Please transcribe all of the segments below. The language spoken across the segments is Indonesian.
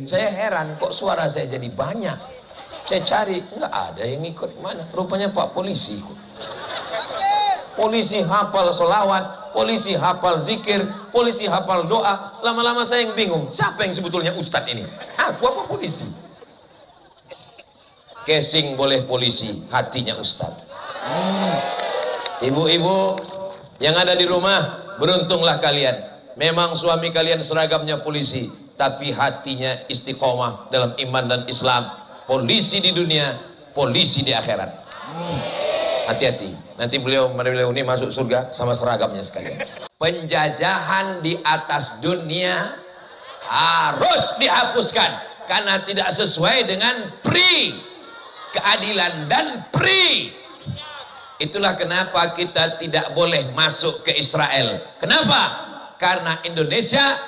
Saya heran kok suara saya jadi banyak. Saya cari, nggak ada yang ikut. Mana? Rupanya Pak Polisi ikut. Polisi hafal solawat, polisi hafal zikir, polisi hafal doa. Lama-lama saya yang bingung, siapa yang sebetulnya ustadz ini? Aku apa polisi? Casing boleh polisi, hatinya ustadz. Ibu-ibu yang ada di rumah, beruntunglah kalian. Memang suami kalian seragamnya polisi, tapi hatinya istiqomah dalam iman dan Islam. Polisi di dunia, polisi di akhirat. Hati-hati, nanti beliau ini masuk surga sama seragamnya sekalian. Penjajahan di atas dunia harus dihapuskan karena tidak sesuai dengan pri keadilan dan pri. Itulah kenapa kita tidak boleh masuk ke Israel. Kenapa? Karena Indonesia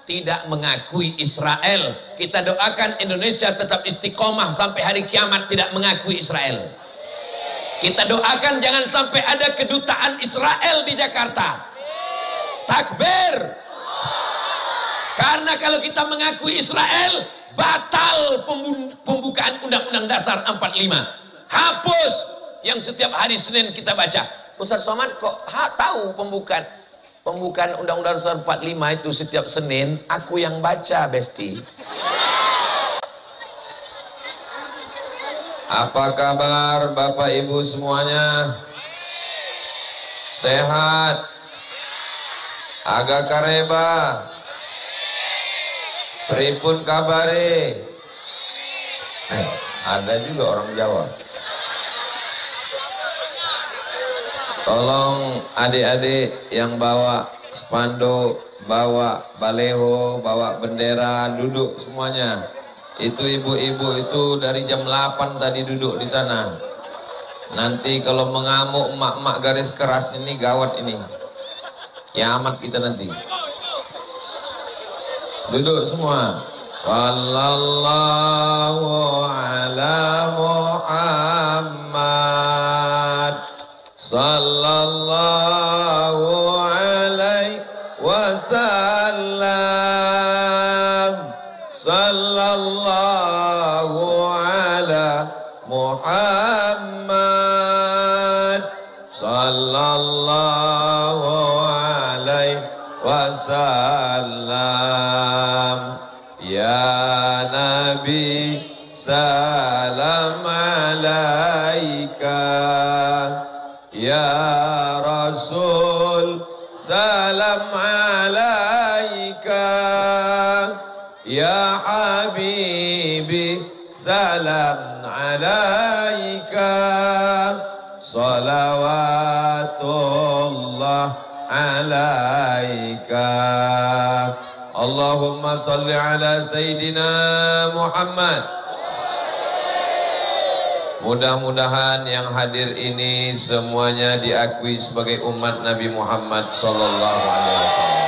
tidak mengakui Israel. Kita doakan Indonesia tetap istiqomah sampai hari kiamat tidak mengakui Israel. Kita doakan jangan sampai ada kedutaan Israel di Jakarta. Takbir. Karena kalau kita mengakui Israel, batal pembukaan Undang-Undang Dasar 45. Hapus yang setiap hari Senin kita baca. Ustaz Somad kok tahu pembukaan Undang-Undang Dasar 45 itu setiap Senin? Aku yang baca, Besti. Apa kabar Bapak Ibu semuanya? Sehat? Agak kareba? Pripun kabare? Ada juga orang Jawa. Tolong adik-adik yang bawa spanduk, bawa baleho, bawa bendera, duduk semuanya. Itu ibu-ibu itu dari jam 8 tadi duduk di sana. Nanti kalau mengamuk emak-emak garis keras ini gawat ini. Kiamat kita nanti. Duduk semua. Sallallahu ala Muhammad. Sallallahu alaihi wasallam. Sallallahu ala Muhammad. Sallallahu alaihi wasallam. Ya Nabi salam alaika. Ya Rasul salam alaika. Ya Habibi salam alaika. Salawatullah alaika. Allahumma salli ala Sayyidina Muhammad. Mudah-mudahan yang hadir ini semuanya diakui sebagai umat Nabi Muhammad sallallahu alaihi wasallam.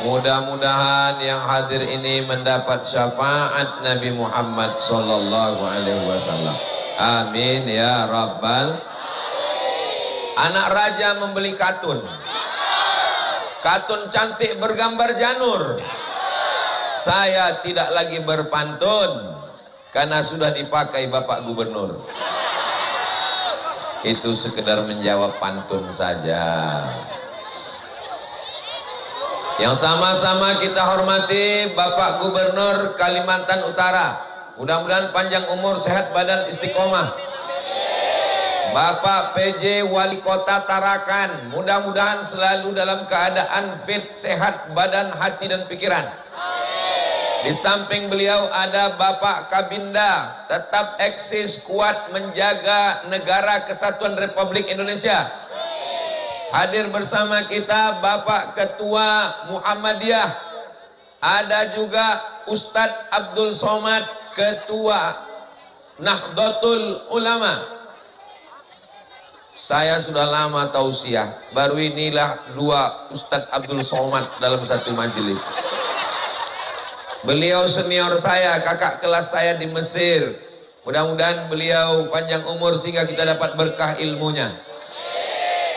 Mudah-mudahan yang hadir ini mendapat syafaat Nabi Muhammad sallallahu alaihi wasallam. Amin ya rabbal. Anak raja membeli katun. Katun cantik bergambar janur. Saya tidak lagi berpantun karena sudah dipakai Bapak Gubernur. Itu sekedar menjawab pantun saja. Yang sama-sama kita hormati Bapak Gubernur Kalimantan Utara. Mudah-mudahan panjang umur, sehat badan, istiqomah. Bapak PJ Wali Kota Tarakan, mudah-mudahan selalu dalam keadaan fit, sehat badan, hati dan pikiran. Di samping beliau ada Bapak Kabinda, tetap eksis kuat menjaga negara kesatuan Republik Indonesia. Hadir bersama kita Bapak Ketua Muhammadiyah. Ada juga Ustadz Abdul Somad, Ketua Nahdlatul Ulama. Saya sudah lama tausiah, baru inilah dua Ustadz Abdul Somad dalam satu majelis. Beliau senior saya, kakak kelas saya di Mesir. Mudah-mudahan beliau panjang umur sehingga kita dapat berkah ilmunya.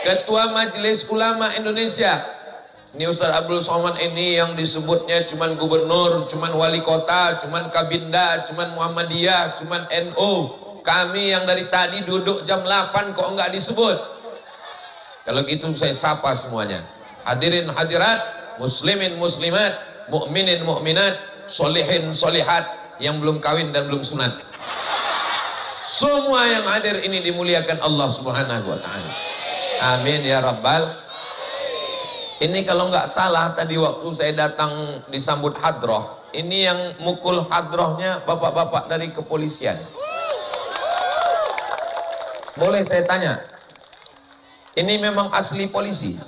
Ketua Majelis Ulama Indonesia, Ini Ustaz Abdul Somad ini yang disebutnya cuman gubernur, cuman wali kota, cuman Kabinda, cuman Muhammadiyah, cuman NU. Kami yang dari tadi duduk jam 8 kok enggak disebut. Kalau gitu saya sapa semuanya. Hadirin hadirat, muslimin muslimat, mukminin mukminat, solihin solihat yang belum kawin dan belum sunat. Semua yang hadir ini dimuliakan Allah Subhanahu wa taala. Amin ya rabbal. Ini kalau nggak salah tadi waktu saya datang disambut hadroh, ini yang mukul hadrohnya bapak-bapak dari kepolisian. Boleh saya tanya, ini memang asli polisi?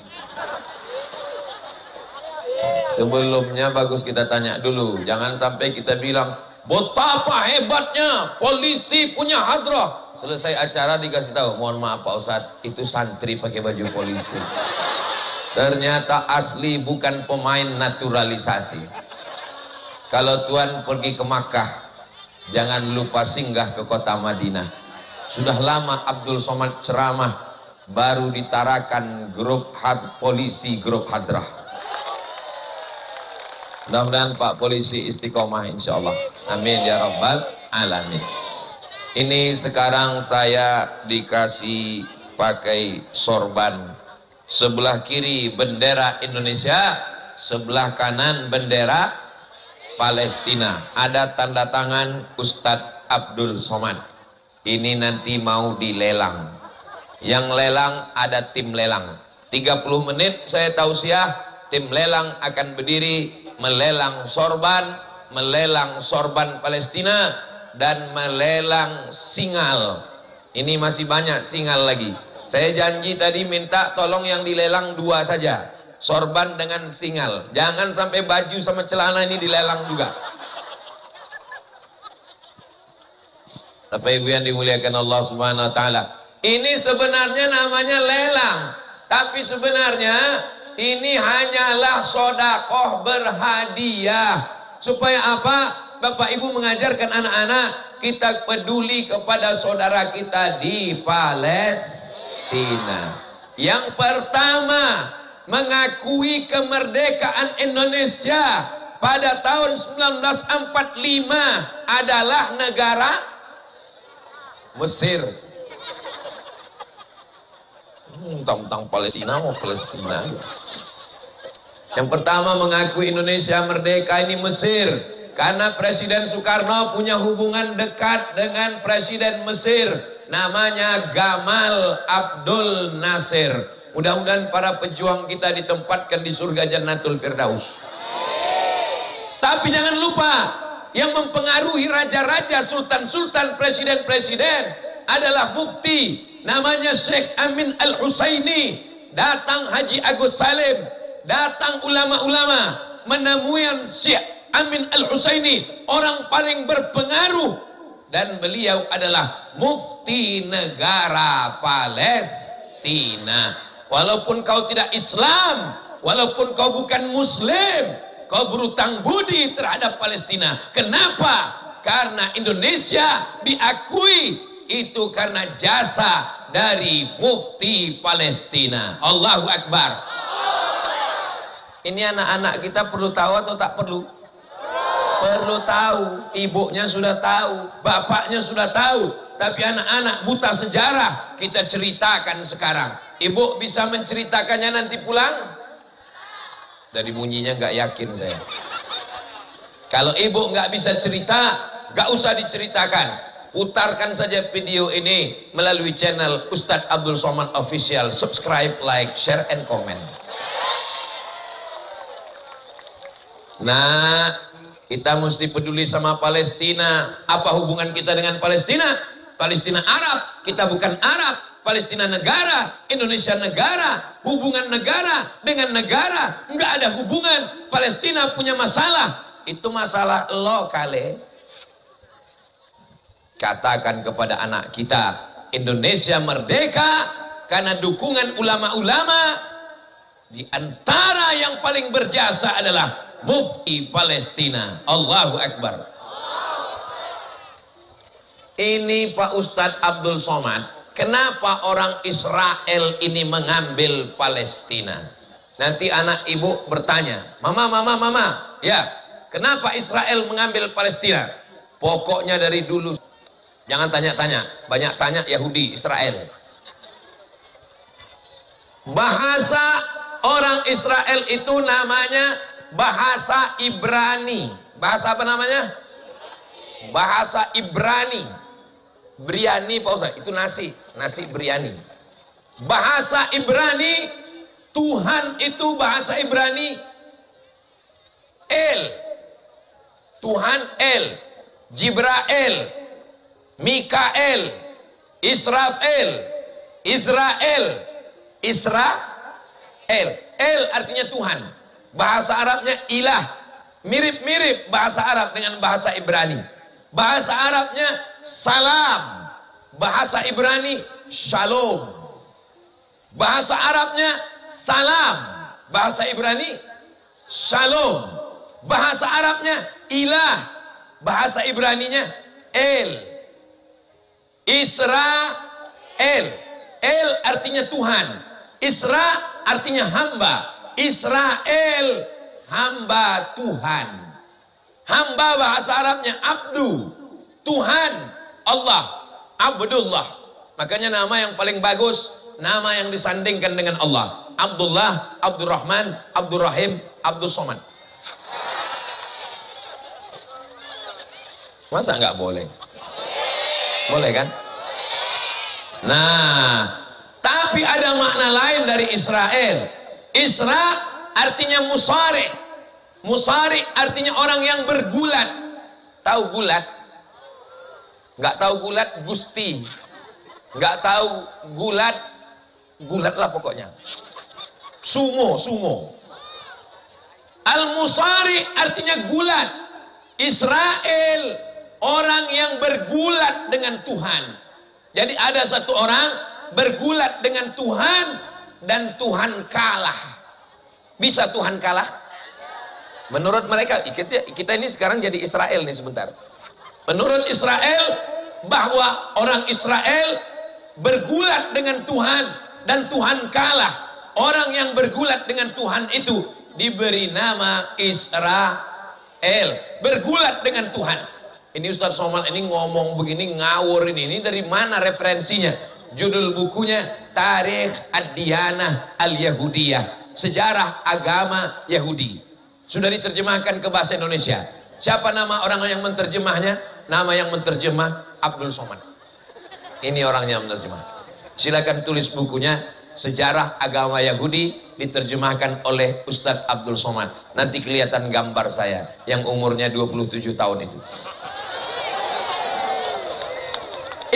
Sebelumnya bagus kita tanya dulu, jangan sampai kita bilang betapa hebatnya polisi punya hadroh. Selesai acara dikasih tahu, mohon maaf Pak Ustadz, itu santri pakai baju polisi. Ternyata asli, bukan pemain naturalisasi. Kalau Tuhan pergi ke Makkah, jangan lupa singgah ke kota Madinah. Sudah lama Abdul Somad ceramah, baru ditarakan grup polisi, grup hadrah. Mudah-mudahan Pak Polisi istiqomah insya Allah. Amin ya rabbal alamin. Ini sekarang saya dikasih pakai sorban. Sebelah kiri bendera Indonesia, sebelah kanan bendera Palestina. Ada tanda tangan Ustadz Abdul Somad. Ini nanti mau dilelang. Yang lelang ada tim lelang. 30 menit saya tausiah, tim lelang akan berdiri melelang sorban Palestina dan melelang singal. Ini masih banyak singal lagi. Saya janji tadi minta tolong yang dilelang 2 saja, sorban dengan singal. Jangan sampai baju sama celana ini dilelang juga. Bapak Ibu yang dimuliakan Allah Subhanahu wa taala, ini sebenarnya namanya lelang, tapi sebenarnya ini hanyalah sedekah berhadiah. Supaya apa? Bapak Ibu mengajarkan anak-anak kita peduli kepada saudara kita di Palestina. Yang pertama mengakui kemerdekaan Indonesia pada tahun 1945 adalah negara Mesir. Tentang Palestina mau Palestina. Yang pertama mengakui Indonesia merdeka ini Mesir, karena Presiden Soekarno punya hubungan dekat dengan Presiden Mesir, namanya Gamal Abdul Nasir. Mudah-mudahan para pejuang kita ditempatkan di surga Jannatul Firdaus. Tapi jangan lupa, yang mempengaruhi raja-raja, sultan-sultan, presiden-presiden adalah mufti, namanya Syekh Amin Al-Husaini. Datang Haji Agus Salim, datang ulama-ulama menemui Syekh Amin Al-Husaini, orang paling berpengaruh, dan beliau adalah mufti negara Palestina. Walaupun kau tidak Islam, walaupun kau bukan Muslim, kau berutang budi terhadap Palestina. Kenapa? Karena Indonesia diakui itu karena jasa dari mufti Palestina. Allahu Akbar. Ini anak-anak kita perlu tahu atau tak perlu? Perlu tahu. Ibunya sudah tahu, bapaknya sudah tahu, tapi anak-anak buta sejarah. Kita ceritakan sekarang. Ibu bisa menceritakannya nanti pulang? Dari bunyinya nggak yakin saya. Kalau ibu nggak bisa cerita, nggak usah diceritakan. Putarkan saja video ini melalui channel Ustadz Abdul Somad Official. Subscribe, like, share, and comment. Nah, kita mesti peduli sama Palestina. Apa hubungan kita dengan Palestina? Palestina Arab, kita bukan Arab. Palestina negara, Indonesia negara. Hubungan negara dengan negara nggak ada hubungan. Palestina punya masalah, itu masalah lo kali. Katakan kepada anak kita, Indonesia merdeka karena dukungan ulama-ulama. Di antara yang paling berjasa adalah mufti Palestina. Allahu Akbar. Ini Pak Ustadz Abdul Somad. Kenapa orang Israel ini mengambil Palestina? Nanti anak ibu bertanya, mama, ya, kenapa Israel mengambil Palestina? Pokoknya dari dulu, jangan tanya-tanya, banyak tanya Yahudi, Israel. Bahasa orang Israel itu namanya bahasa Ibrani. Bahasa apa namanya? Bahasa Ibrani. Biryani Pak Ustaz, itu nasi biryani. Bahasa Ibrani, Tuhan itu bahasa Ibrani El. Tuhan El, Jibrael, Mikael, Israel, Israel. El artinya Tuhan. Bahasa Arabnya ilah. Mirip-mirip bahasa Arab dengan bahasa Ibrani. Bahasa Arabnya salam. Bahasa Ibrani shalom. Bahasa Arabnya salam. Bahasa Ibrani shalom. Bahasa Arabnya ilah. Bahasa Ibraninya el. Israel. El artinya Tuhan. Isra artinya hamba. Israel hamba Tuhan. Hamba bahasa Arabnya abdu. Tuhan Allah, Abdullah. Makanya nama yang paling bagus, nama yang disandingkan dengan Allah. Abdullah, Abdurrahman, Abdurrahim, Abdul Somad. Masa nggak boleh? Boleh kan? Nah, tapi ada makna lain dari Israel. Isra artinya musari. Musari artinya orang yang bergulat. Tahu gulat? Nggak tahu gulat, gusti. Nggak tahu gulat, gulat lah pokoknya. Sumo. Al-musari artinya gulat. Israel, orang yang bergulat dengan Tuhan. Jadi ada satu orang bergulat dengan Tuhan dan Tuhan kalah. Bisa Tuhan kalah? Menurut mereka, kita ini sekarang jadi Israel nih sebentar. Menurut Israel, bahwa orang Israel bergulat dengan Tuhan dan Tuhan kalah. Orang yang bergulat dengan Tuhan itu diberi nama Israel. Bergulat dengan Tuhan. Ini Ustaz Somad ini ngomong begini ngawur ini dari mana referensinya? Judul bukunya Tarikh Ad-Diyanah Al-Yahudiyah, sejarah agama Yahudi. Sudah diterjemahkan ke bahasa Indonesia. Siapa nama orang yang menterjemahnya? Nama yang menterjemah Abdul Somad. Ini orangnya menerjemah. Silakan tulis bukunya Sejarah Agama Yahudi, diterjemahkan oleh Ustadz Abdul Somad. Nanti kelihatan gambar saya yang umurnya 27 tahun itu.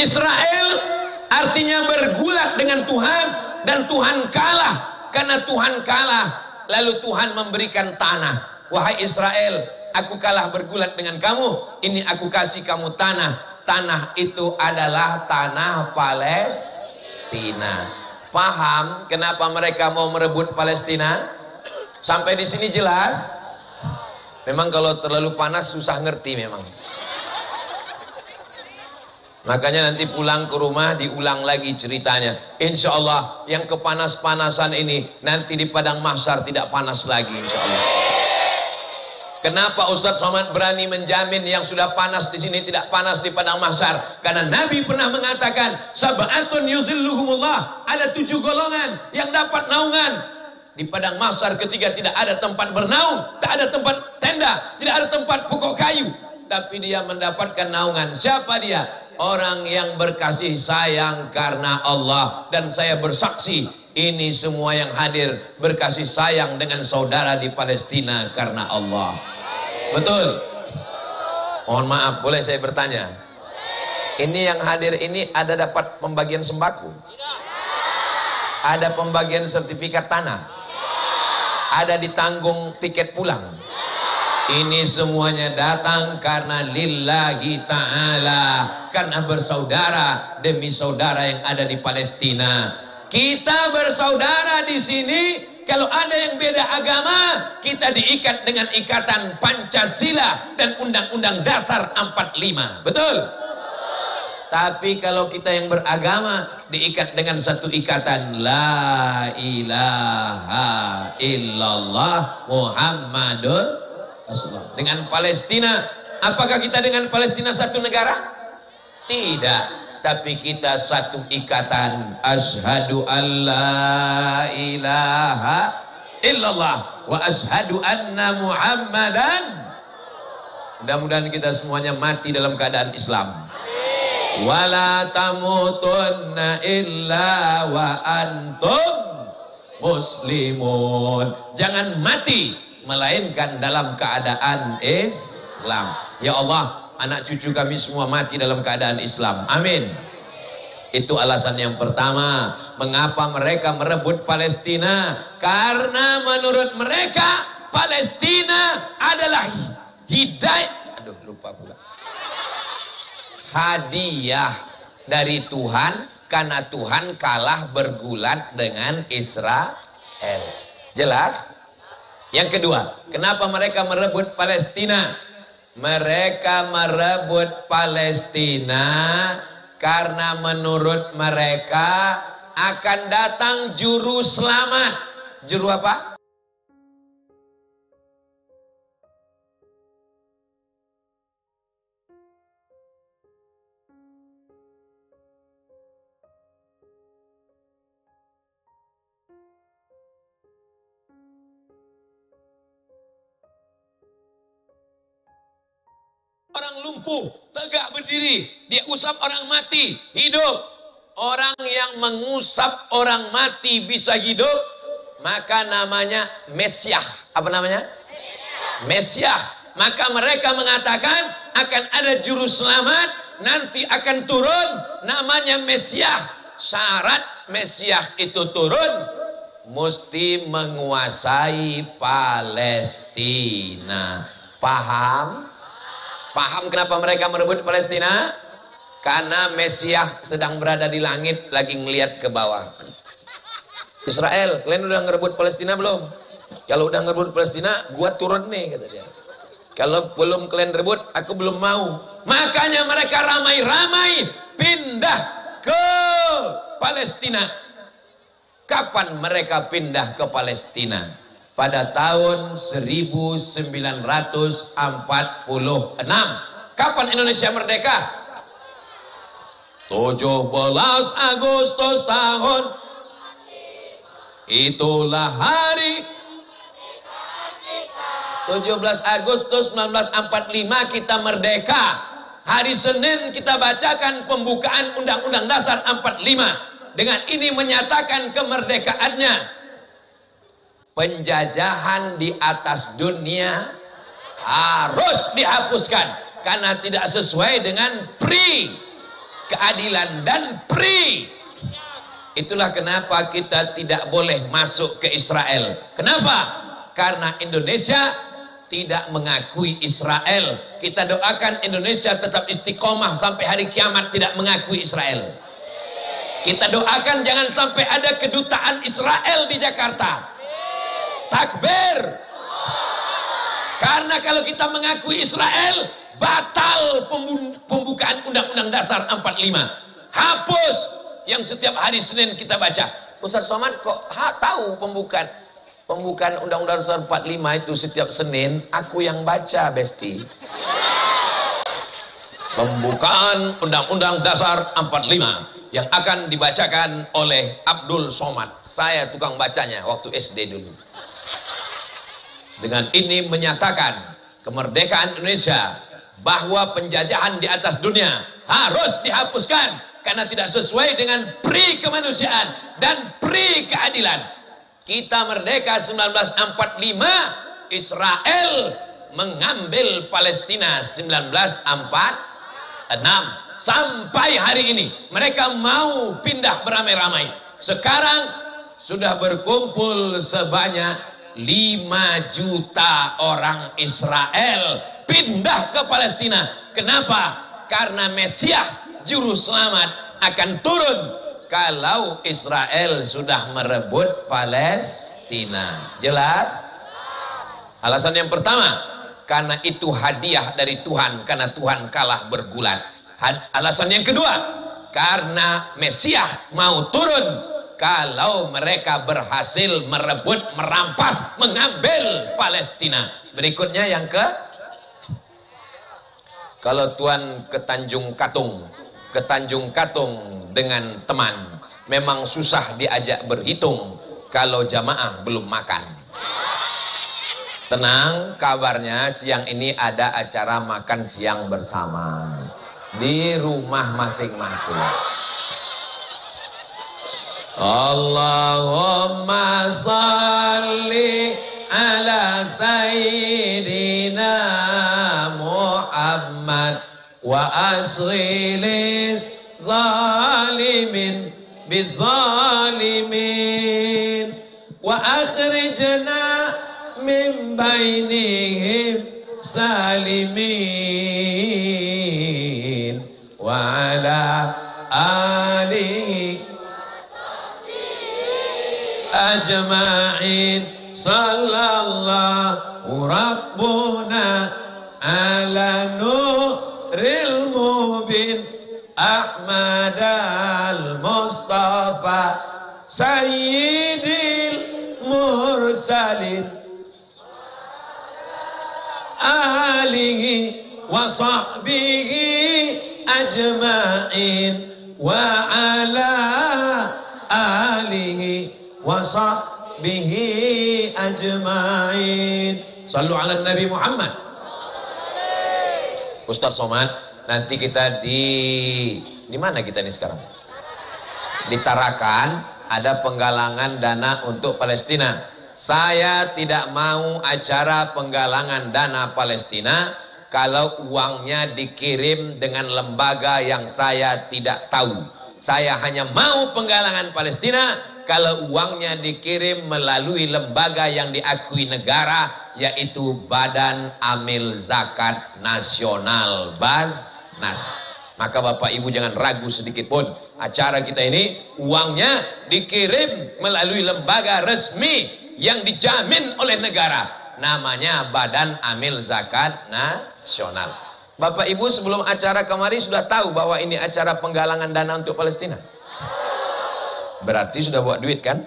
Israel artinya bergulat dengan Tuhan dan Tuhan kalah. Karena Tuhan kalah, lalu Tuhan memberikan tanah. Wahai Israel, aku kalah bergulat dengan kamu, ini aku kasih kamu tanah. Tanah itu adalah tanah Palestina. Paham kenapa mereka mau merebut Palestina? Sampai di sini jelas? Memang kalau terlalu panas susah ngerti memang. Makanya nanti pulang ke rumah diulang lagi ceritanya. Insya Allah yang kepanas-panasan ini nanti di padang mahsyar tidak panas lagi insya Allah. Kenapa Ustadz Somad berani menjamin yang sudah panas di sini tidak panas di padang mahsyar? Karena Nabi pernah mengatakan, sab'atun yuzilluhumullah, ada 7 golongan yang dapat naungan di padang mahsyar ketika tidak ada tempat bernaung, tak ada tempat tenda, tidak ada tempat pokok kayu, tapi dia mendapatkan naungan. Siapa dia? Orang yang berkasih sayang karena Allah. Dan saya bersaksi, ini semua yang hadir berkasih sayang dengan saudara di Palestina karena Allah. Betul? Mohon maaf, boleh saya bertanya? Ini yang hadir ini ada dapat pembagian sembako? Ada pembagian sertifikat tanah? Ada ditanggung tiket pulang? Ini semuanya datang karena lillahi ta'ala, karena bersaudara demi saudara yang ada di Palestina. Kita bersaudara di sini. Kalau ada yang beda agama, kita diikat dengan ikatan Pancasila dan Undang-Undang Dasar 45. Betul? Tapi kalau kita yang beragama diikat dengan satu ikatan, la ilaha illallah Muhammadur Rasulullah. Dengan Palestina, apakah kita dengan Palestina satu negara? Tidak, tapi kita satu ikatan. Asyhadu an la ilaha illallah wa asyhadu anna Muhammadan. Mudah-mudahan kita semuanya mati dalam keadaan Islam. Wala tamutunna illa wa antum muslimun. Jangan mati melainkan dalam keadaan Islam. Ya Allah, anak cucu kami semua mati dalam keadaan Islam. Amin. Itu alasan yang pertama, mengapa mereka merebut Palestina. Karena menurut mereka Palestina adalah hidayah. Aduh, lupa pula. Hadiah dari Tuhan, karena Tuhan kalah bergulat dengan Israel. Jelas? Yang kedua, kenapa mereka merebut Palestina? Mereka merebut Palestina karena menurut mereka akan datang juru selamat. Juru apa? Orang lumpuh, tegak berdiri, dia usap orang mati, hidup. Orang yang mengusap orang mati bisa hidup, maka namanya Mesiah. Apa namanya? Mesiah. Maka mereka mengatakan akan ada juru selamat, nanti akan turun, namanya Mesiah. Syarat Mesiah itu turun, mesti menguasai Palestina. Paham? Paham kenapa mereka merebut Palestina? Karena Mesiah sedang berada di langit, lagi ngelihat ke bawah. Israel, kalian udah ngerebut Palestina belum? Kalau udah ngerebut Palestina, gua turun nih, kata dia. Kalau belum kalian rebut, aku belum mau. Makanya mereka ramai-ramai pindah ke Palestina. Kapan mereka pindah ke Palestina? Pada tahun 1946. Kapan Indonesia merdeka? 17 Agustus tahun. Itulah hari 17 Agustus 1945 kita merdeka. Hari Senin kita bacakan pembukaan Undang-Undang Dasar 45. Dengan ini menyatakan kemerdekaannya. Penjajahan di atas dunia harus dihapuskan karena tidak sesuai dengan pri keadilan dan pri. Itulah kenapa kita tidak boleh masuk ke Israel. Kenapa? Karena Indonesia tidak mengakui Israel. Kita doakan Indonesia tetap istiqomah sampai hari kiamat tidak mengakui Israel. Kita doakan jangan sampai ada kedutaan Israel di Jakarta. Takbir. Karena kalau kita mengakui Israel, batal pembukaan Undang-Undang Dasar 45. Hapus yang setiap hari Senin kita baca. Ustaz Somad kok tahu pembukaan Undang-Undang Dasar 45 itu setiap Senin? Aku yang baca, Besti. Pembukaan Undang-Undang Dasar 45 yang akan dibacakan oleh Abdul Somad. Saya tukang bacanya waktu SD dulu. Dengan ini menyatakan kemerdekaan Indonesia, bahwa penjajahan di atas dunia harus dihapuskan karena tidak sesuai dengan pri kemanusiaan dan pri keadilan. Kita merdeka 1945, Israel mengambil Palestina 1946. Sampai hari ini mereka mau pindah beramai-ramai. Sekarang sudah berkumpul sebanyak 5 juta orang Israel pindah ke Palestina. Kenapa? Karena Mesiah juru selamat akan turun kalau Israel sudah merebut Palestina. Jelas? Alasan yang pertama, karena itu hadiah dari Tuhan, karena Tuhan kalah bergulat. Alasan yang kedua, karena Mesias mau turun kalau mereka berhasil merebut, merampas, mengambil Palestina. Berikutnya yang kalau Tuan ke Tanjung Katung dengan teman, memang susah diajak berhitung kalau jamaah belum makan. Tenang, kabarnya siang ini ada acara makan siang bersama di rumah masing-masing. Allahumma salli ala sayyidina Muhammad wa asghilis zalimin bizalimin wa akhrijna min bainihim salimin wa ala alihi ajma'in sallallahu rabbuna ala nuril mubin Ahmad al-Mustafa sayyidil mursalin alihi wa sahbihi ajma'in wa ala alihi wa sahbihi ajma'in. Sallu ala Nabi Muhammad. Ustaz Somad, nanti kita di mana kita ini sekarang? Di Tarakan ada penggalangan dana untuk Palestina. Saya tidak mau acara penggalangan dana Palestina kalau uangnya dikirim dengan lembaga yang saya tidak tahu. Saya hanya mau penggalangan Palestina kalau uangnya dikirim melalui lembaga yang diakui negara, yaitu Badan Amil Zakat Nasional, Basnas. Maka Bapak Ibu jangan ragu sedikit pun, acara kita ini uangnya dikirim melalui lembaga resmi yang dijamin oleh negara, namanya Badan Amil Zakat Nasional. Bapak Ibu sebelum acara kemarin sudah tahu bahwa ini acara penggalangan dana untuk Palestina? Berarti sudah buat duit kan?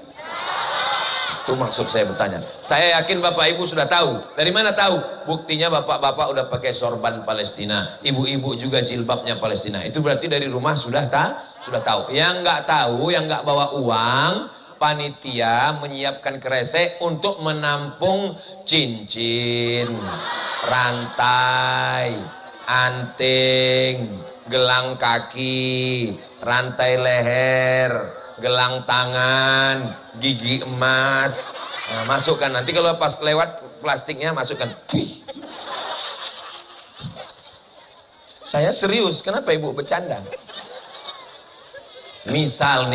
Itu maksud saya bertanya. Saya yakin Bapak Ibu sudah tahu. Dari mana tahu? Buktinya bapak-bapak udah pakai sorban Palestina, ibu-ibu juga jilbabnya Palestina. Itu berarti dari rumah sudah tahu. Yang nggak tahu, yang nggak bawa uang, panitia menyiapkan kresek untuk menampung cincin, rantai, anting, gelang kaki, rantai leher, gelang tangan, gigi emas. Nah, masukkan nanti kalau pas lewat plastiknya masukkan. Saya serius, kenapa ibu bercanda? Misal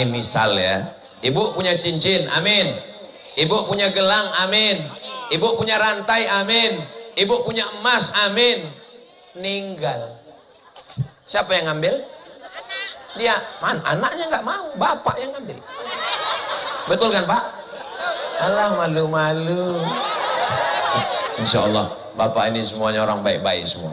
ya. Ibu punya cincin, amin. Ibu punya gelang, amin. Ibu punya rantai, amin. Ibu punya emas, amin. Ninggal. Siapa yang ngambil? Dia. Anaknya nggak mau, bapak yang ngambil. Betul kan Pak? Alah, malu-malu. Insya Allah bapak ini semuanya orang baik-baik semua.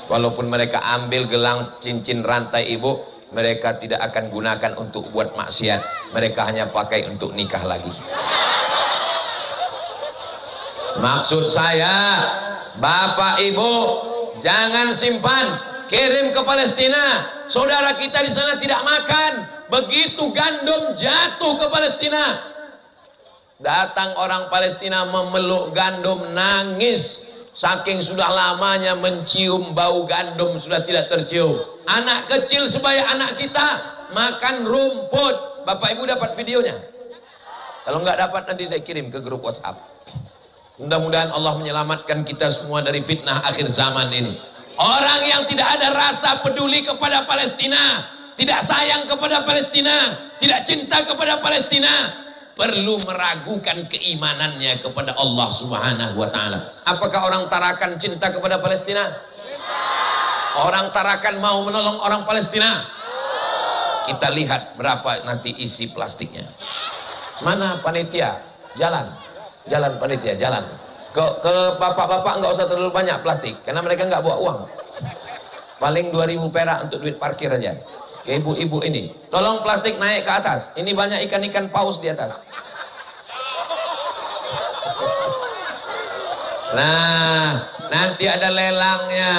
Walaupun mereka ambil gelang, cincin, rantai ibu, mereka tidak akan gunakan untuk buat maksiat. Mereka hanya pakai untuk nikah lagi. Maksud saya, Bapak Ibu, jangan simpan, kirim ke Palestina. Saudara kita di sana tidak makan. Begitu gandum jatuh ke Palestina, datang orang Palestina memeluk gandum, nangis. Saking sudah lamanya mencium bau gandum sudah tidak tercium. Anak kecil sebaya anak kita makan rumput. Bapak Ibu dapat videonya? Kalau nggak dapat nanti saya kirim ke grup WhatsApp. Mudah-mudahan Allah menyelamatkan kita semua dari fitnah akhir zaman ini. Orang yang tidak ada rasa peduli kepada Palestina, tidak sayang kepada Palestina, tidak cinta kepada Palestina, perlu meragukan keimanannya kepada Allah Subhanahu wa Ta'ala. Apakah orang Tarakan cinta kepada Palestina? Orang Tarakan mau menolong orang Palestina? Kita lihat berapa nanti isi plastiknya. Mana panitia? Jalan panitia, jalan. Ke bapak-bapak nggak usah terlalu banyak plastik, karena mereka nggak bawa uang. Paling 2000 perak untuk duit parkir aja. Ke ibu-ibu ini, tolong plastik naik ke atas. Ini banyak ikan-ikan paus di atas. Nah, nanti ada lelangnya.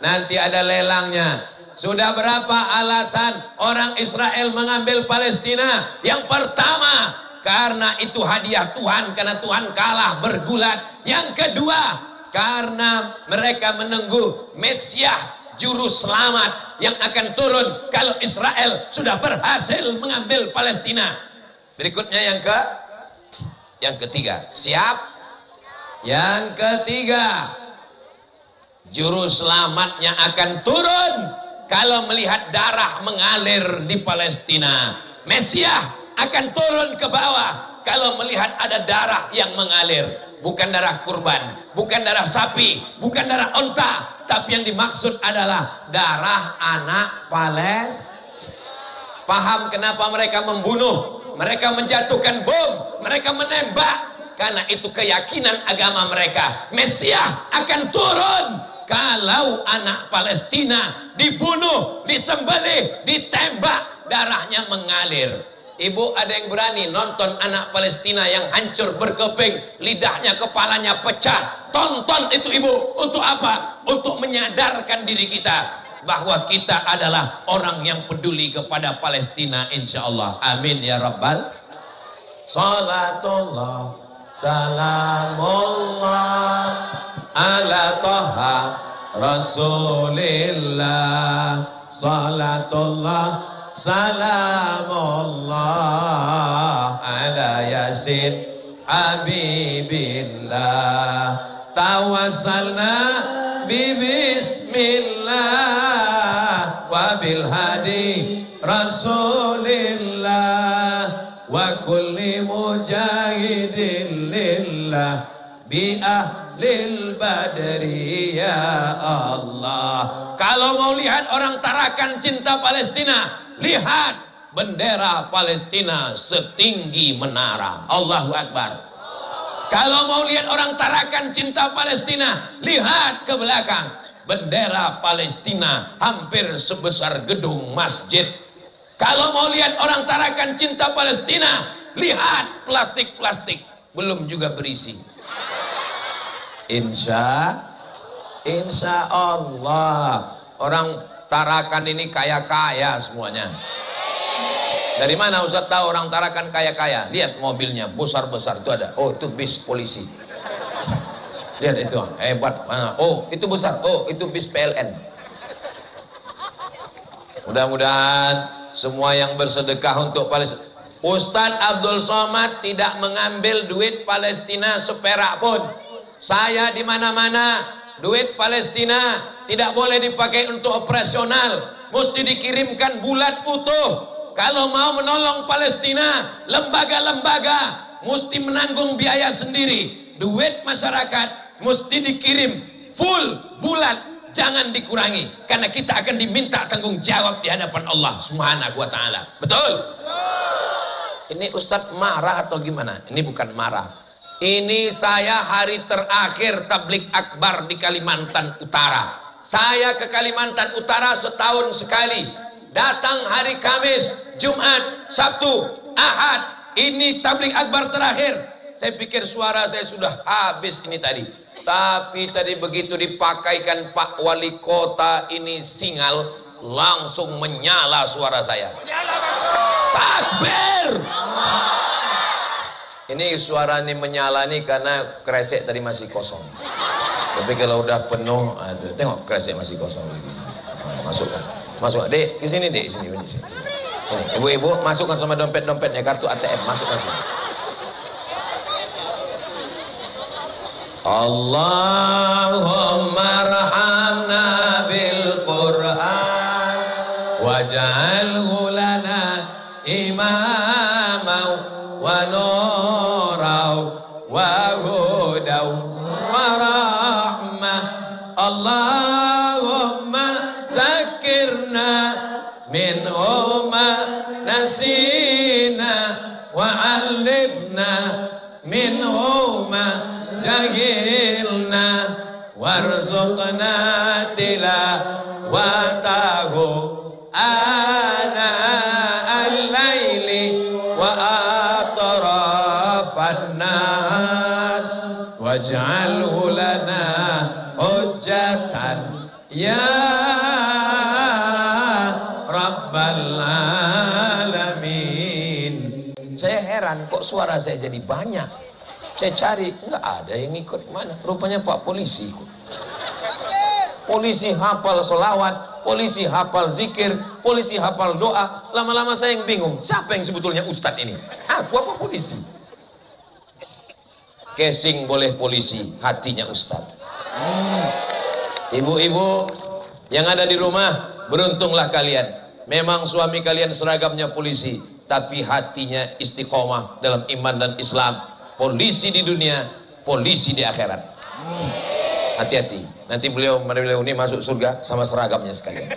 Nanti ada lelangnya. Sudah berapa alasan orang Israel mengambil Palestina? Yang pertama, karena itu hadiah Tuhan, karena Tuhan kalah bergulat. Yang kedua, karena mereka menunggu Mesias juru selamat yang akan turun kalau Israel sudah berhasil mengambil Palestina. Berikutnya yang ketiga. Siap? Yang ketiga, juru selamatnya akan turun kalau melihat darah mengalir di Palestina. Mesias akan turun ke bawah kalau melihat ada darah yang mengalir. Bukan darah kurban, bukan darah sapi, bukan darah onta, tapi yang dimaksud adalah darah anak Palestina. Paham kenapa mereka membunuh, mereka menjatuhkan bom, mereka menembak? Karena itu keyakinan agama mereka. Mesias akan turun kalau anak Palestina dibunuh, disembelih, ditembak, darahnya mengalir. Ibu, ada yang berani nonton anak Palestina yang hancur berkeping, lidahnya, kepalanya pecah? Tonton itu ibu. Untuk apa? Untuk menyadarkan diri kita bahwa kita adalah orang yang peduli kepada Palestina, insya Allah. Amin ya Rabbal. Salatullah salamullah ala toha Rasulillah. Salatullah salamullah ala yasin habibillah. Tawassalna bismillah wa bil hadi rasulillah wa kulli mujahidin lillah bi ahlil badri ya Allah. Kalau mau lihat orang tarakan cinta Palestina, lihat bendera Palestina setinggi menara. Allahu Akbar. Kalau mau lihat orang tarakan cinta Palestina, lihat ke belakang. Bendera Palestina hampir sebesar gedung masjid. Kalau mau lihat orang tarakan cinta Palestina, lihat plastik-plastik, belum juga berisi. Insya Allah orang tarakan ini kaya-kaya semuanya. Dari mana Ustaz tahu orang tarakan kaya-kaya? Lihat mobilnya besar-besar itu ada. Oh, itu bis polisi. Lihat itu hebat. Oh, itu besar. Oh, itu bis PLN. Mudah-mudahan semua yang bersedekah untuk Palestina. Ustadz Abdul Somad tidak mengambil duit Palestina seperak pun. Saya di mana-mana, duit Palestina tidak boleh dipakai untuk operasional, mesti dikirimkan bulat utuh. Kalau mau menolong Palestina, lembaga-lembaga mesti menanggung biaya sendiri. Duit masyarakat mesti dikirim full bulat, jangan dikurangi, karena kita akan diminta tanggung jawab di hadapan Allah Subhanahu wa Ta'ala. Betul? Ini Ustadz marah atau gimana? Ini bukan marah. Ini saya hari terakhir tablik akbar di Kalimantan Utara. Saya ke Kalimantan Utara setahun sekali. Datang hari Kamis, Jumat, Sabtu, Ahad. Ini tablik akbar terakhir. Saya pikir suara saya sudah habis ini tadi. Tapi tadi begitu dipakaikan Pak Wali Kota ini singal, langsung menyala suara saya. Takbir! Ini suara ini menyala nih karena kresek tadi masih kosong. Tapi kalau udah penuh, tengok kresek masih kosong lagi. Masukkan, masuk, dek, ke sini dek, sini. Ini, ibu-ibu masukkan sama dompet-dompetnya, kartu ATM, masukkan sini. Allahumma rahamna bil Qur'an waj'alhu lana imamau wa nurau wa hudaw wa rahmah. Allahumma zakirna minhu ma nasina wa 'allimna minhu ma jahilna warzuqna tilawatahu ana al-laili wa atrafan nahar waj'alhu lana hujjatan ya rabbal alamin. Saya heran kok suara saya jadi banyak. Saya cari, nggak ada yang ikut. Mana? Rupanya Pak Polisi ikut. Polisi hafal solawat, polisi hafal zikir, polisi hafal doa. Lama-lama saya yang bingung, siapa yang sebetulnya ustadz ini? Aku apa polisi? Casing boleh polisi, hatinya ustadz. Ibu-ibu yang ada di rumah, beruntunglah kalian. Memang suami kalian seragamnya polisi, tapi hatinya istiqomah dalam iman dan Islam. Polisi di dunia, polisi di akhirat. Hati-hati, nanti beliau ini masuk surga sama seragamnya sekalian.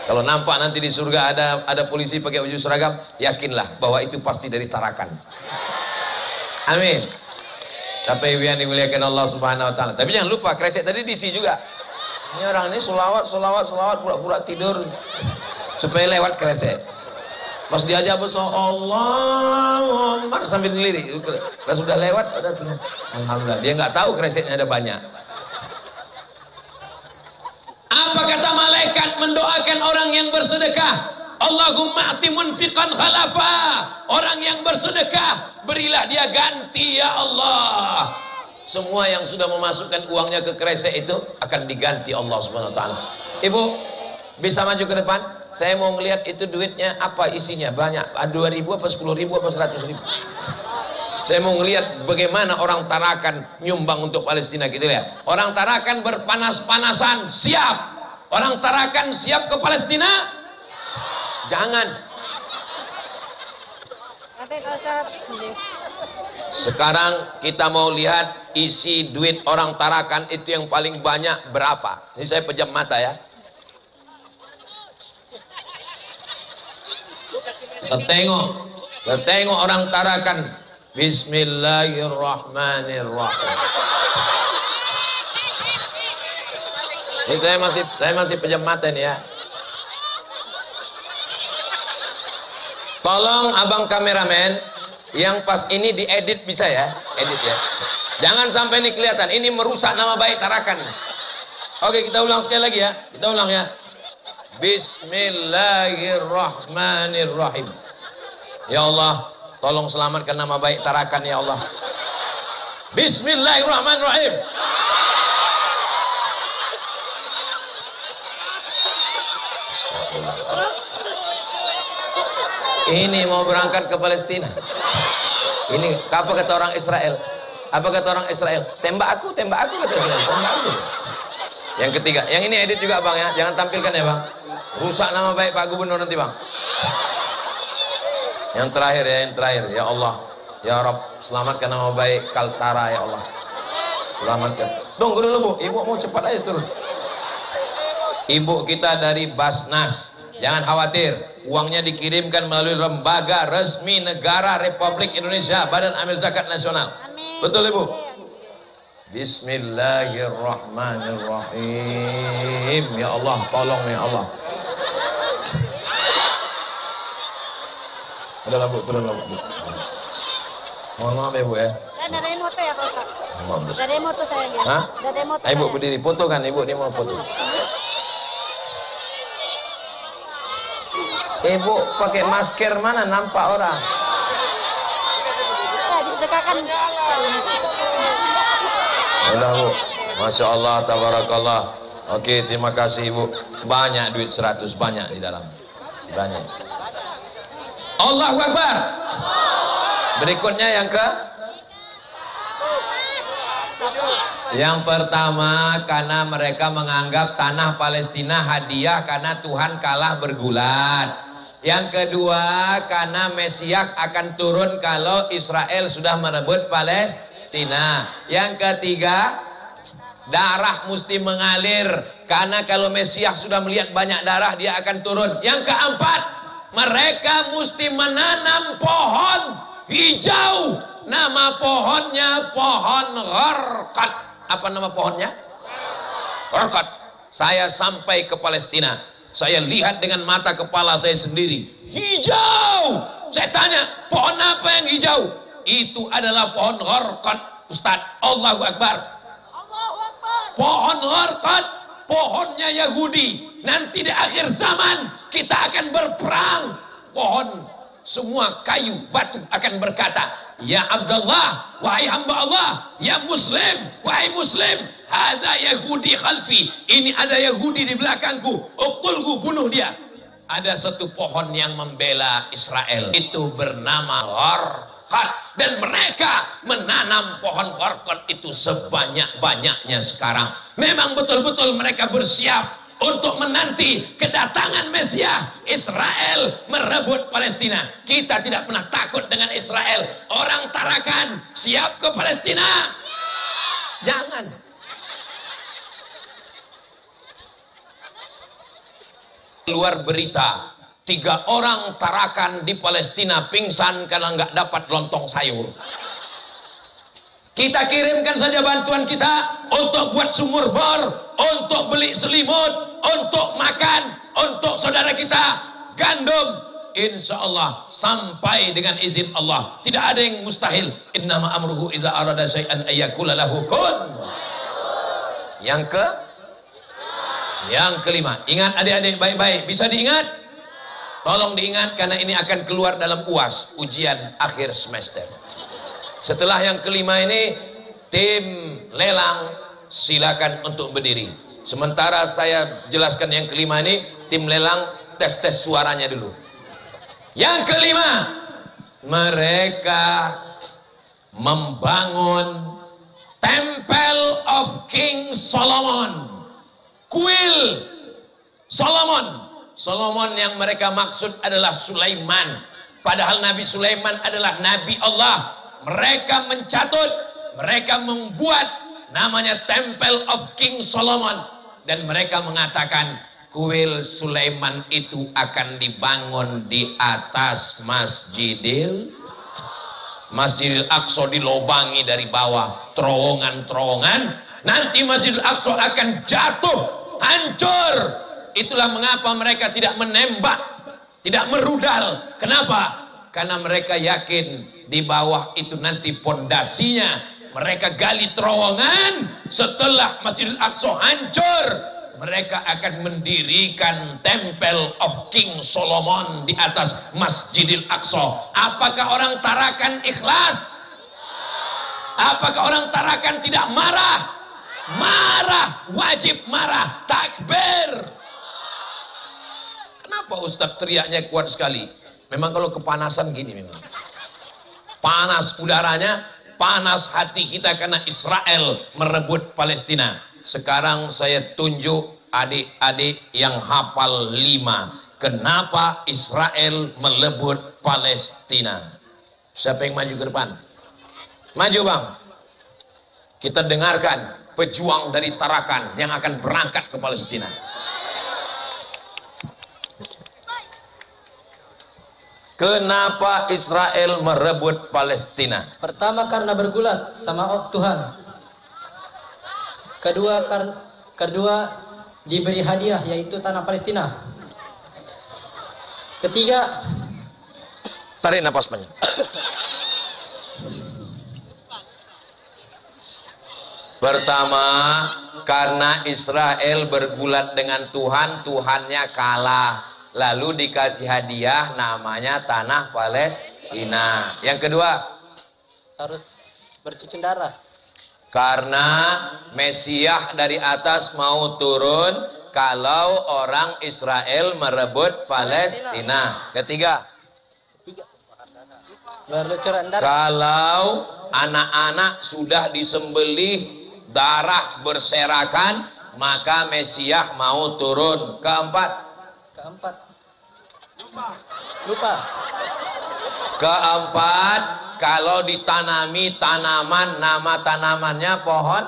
Kalau nampak nanti di surga ada polisi pakai baju seragam, yakinlah bahwa itu pasti dari Tarakan. Amin. Tapi yang dimuliakan Allah Subhanahu Wa Taala. Tapi jangan lupa kresek tadi diisi juga. Ini orang ini solawat pura-pura tidur supaya lewat kresek. Pas diajak besok Allahumma sambil lirik, pas sudah lewat udah alhamdulillah. Dia nggak tahu kreseknya ada banyak. Apa kata malaikat mendoakan orang yang bersedekah? Allahumma ati munfiqan khalafa. Orang yang bersedekah berilah dia ganti ya Allah. Semua yang sudah memasukkan uangnya ke kresek itu akan diganti Allah Subhanahu Wa Taala. Ibu bisa maju ke depan? Saya mau ngelihat itu duitnya apa isinya, banyak, 2.000 apa 10.000 apa 100.000. Saya mau ngelihat bagaimana orang Tarakan nyumbang untuk Palestina gitu ya. Orang Tarakan berpanas-panasan siap. Orang Tarakan siap ke Palestina? Jangan. Sekarang kita mau lihat isi duit orang Tarakan itu yang paling banyak berapa. Ini saya pejam mata ya. Kita tengok orang Tarakan. Bismillahirrahmanirrahim. Ini saya masih pejam mata nih ya. Tolong abang kameramen yang pas ini diedit bisa ya, edit ya. Jangan sampai ini kelihatan. Ini merusak nama baik Tarakan. Oke, kita ulang sekali lagi ya. Kita ulang ya. Bismillahirrahmanirrahim. Ya Allah, tolong selamatkan nama baik Tarakan ya Allah. Bismillahirrahmanirrahim. Ini mau berangkat ke Palestina. Ini apa kata orang Israel? Apa kata orang Israel? Tembak aku kata Israel. Tembak aku. Yang ketiga, yang ini edit juga bang ya, jangan tampilkan ya bang. Rusak nama baik Pak Gubernur nanti bang. Yang terakhir ya Allah, ya Rabb, selamatkan nama baik Kaltara ya Allah. Selamatkan. Tunggu dulu bu, ibu mau cepat aja turun. Ibu kita dari Basnas, jangan khawatir, uangnya dikirimkan melalui lembaga resmi negara Republik Indonesia, Badan Amil Zakat Nasional. Amin. Betul ibu? Bismillahirrahmanirrahim. Ya Allah, tolong ya Allah. Udahlah bu, turun bu. Mohon maaf ya bu ya. Ada remote ya Pak? Ada remote saya ya. Hah? Ada remote. Ibu berdiri, foto kan ibu, dia mau foto. Ibu pakai masker mana nampak orang? Didekatkan. Udah bu, Masya Allah, tabarakallah. Oke, terima kasih ibu. Banyak duit 100, banyak di dalam. Banyak. Allahu Akbar. Berikutnya yang pertama, karena mereka menganggap tanah Palestina hadiah karena Tuhan kalah bergulat. Yang kedua, karena Mesias akan turun kalau Israel sudah merebut Palestina. Yang ketiga, darah mesti mengalir karena kalau Mesias sudah melihat banyak darah dia akan turun. Yang keempat, mereka mesti menanam pohon hijau. Nama pohonnya pohon gharqad. Apa nama pohonnya? Gharqad. Saya sampai ke Palestina, saya lihat dengan mata kepala saya sendiri, hijau. Saya tanya, pohon apa yang hijau? Itu adalah pohon Gharqad, Ustadz. Allahu Akbar. Allahu Akbar. Pohon Gharqad, pohonnya Yahudi. Nanti di akhir zaman kita akan berperang. Pohon semua kayu batu akan berkata, ya Abdullah, wahai hamba Allah, ya Muslim, wahai Muslim, hadza Yahudi khalfi, ini ada Yahudi di belakangku, uqtulhu, bunuh dia. Ada satu pohon yang membela Israel, itu bernama Gharqad, dan mereka menanam pohon Gharqad itu sebanyak-banyaknya sekarang. Memang betul-betul mereka bersiap untuk menanti kedatangan Mesias. Israel merebut Palestina. Kita tidak pernah takut dengan Israel. Orang Tarakan siap ke Palestina? Jangan. Keluar berita 3 orang Tarakan di Palestina pingsan karena nggak dapat lontong sayur. Kita kirimkan saja bantuan kita untuk buat sumur bor, untuk beli selimut, untuk makan, untuk saudara kita gandum. Insya Allah sampai dengan izin Allah. Tidak ada yang mustahil. Innama amruhu iza arada syai'an ayyakula lahu kun. Yang kelima. Ingat adik-adik baik-baik. Bisa diingat? Tolong diingat karena ini akan keluar dalam UAS, ujian akhir semester. Setelah yang kelima ini, tim lelang silakan untuk berdiri. Sementara saya jelaskan yang kelima ini, tim lelang tes suaranya dulu. Yang kelima, mereka membangun Temple of King Solomon, kuil Solomon. Solomon yang mereka maksud adalah Sulaiman, padahal Nabi Sulaiman adalah Nabi Allah. Mereka mencatut, mereka membuat namanya Temple of King Solomon, dan mereka mengatakan kuil Sulaiman itu akan dibangun di atas Masjidil Aqsa, dilobangi dari bawah terowongan-terowongan. Nanti Masjidil Aqsa akan jatuh, hancur. Itulah mengapa mereka tidak menembak, tidak merudal. Kenapa? Karena mereka yakin di bawah itu nanti pondasinya. Mereka gali terowongan, setelah Masjidil Aqsa hancur, mereka akan mendirikan Temple of King Solomon di atas Masjidil Aqsa. Apakah orang Tarakan ikhlas? Apakah orang Tarakan tidak marah? Marah, wajib marah, takbir. Kenapa Ustadz teriaknya kuat sekali? Memang kalau kepanasan gini memang. Panas udaranya, panas hati kita karena Israel merebut Palestina. Sekarang saya tunjuk adik-adik yang hafal 5. Kenapa Israel merebut Palestina? Siapa yang maju ke depan? Maju bang. Kita dengarkan pejuang dari Tarakan yang akan berangkat ke Palestina. Kenapa Israel merebut Palestina? Pertama karena bergulat sama Tuhan. Kedua diberi hadiah yaitu tanah Palestina. Ketiga, tarik napas panjang. Pertama, karena Israel bergulat dengan Tuhan, Tuhannya kalah. Lalu dikasih hadiah namanya tanah Palestina. Yang kedua, harus bercucur darah. Karena Mesias dari atas mau turun kalau orang Israel merebut Palestina. Ketiga, bercucuran darah. kalau anak-anak sudah disembelih, darah berserakan, maka Mesias mau turun. Keempat, Keempat, kalau ditanami tanaman, nama tanamannya pohon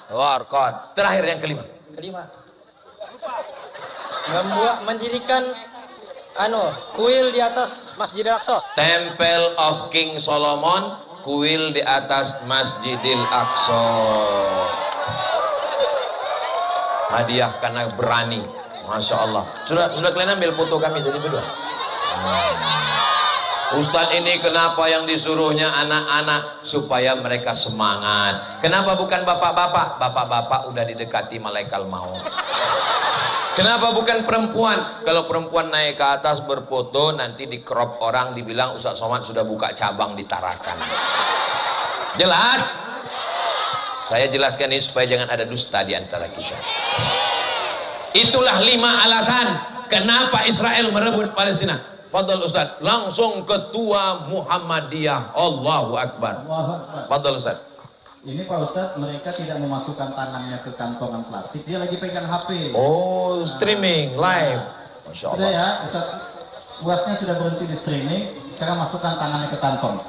Gharqad. Terakhir yang kelima. Mendirikan kuil di atas Masjidil Aqsa. Temple of King Solomon, kuil di atas Masjidil Aqsa. Hadiah karena berani. Masya Allah. Sudah kalian ambil foto kami jadi berdua. Ustadz ini kenapa yang disuruhnya anak-anak supaya mereka semangat? Kenapa bukan bapak-bapak? Bapak-bapak udah didekati malaikat maut. Kenapa bukan perempuan? Kalau perempuan naik ke atas berfoto nanti di crop orang dibilang Ustadz Somad sudah buka cabang di Tarakan. Jelas? Saya jelaskan ini supaya jangan ada dusta di antara kita. Itulah 5 alasan kenapa Israel merebut Palestina. Fadal Ustaz, langsung ketua Muhammadiyah. Allahu Akbar. Fadal Ustaz. Ini Pak Ustadz, mereka tidak memasukkan tangannya ke kantongan plastik, dia lagi pegang HP. Oh, streaming live. Masya Allah. Sudah ya, Ustadz, buasnya sudah berhenti di streaming, sekarang masukkan tangannya ke kantong.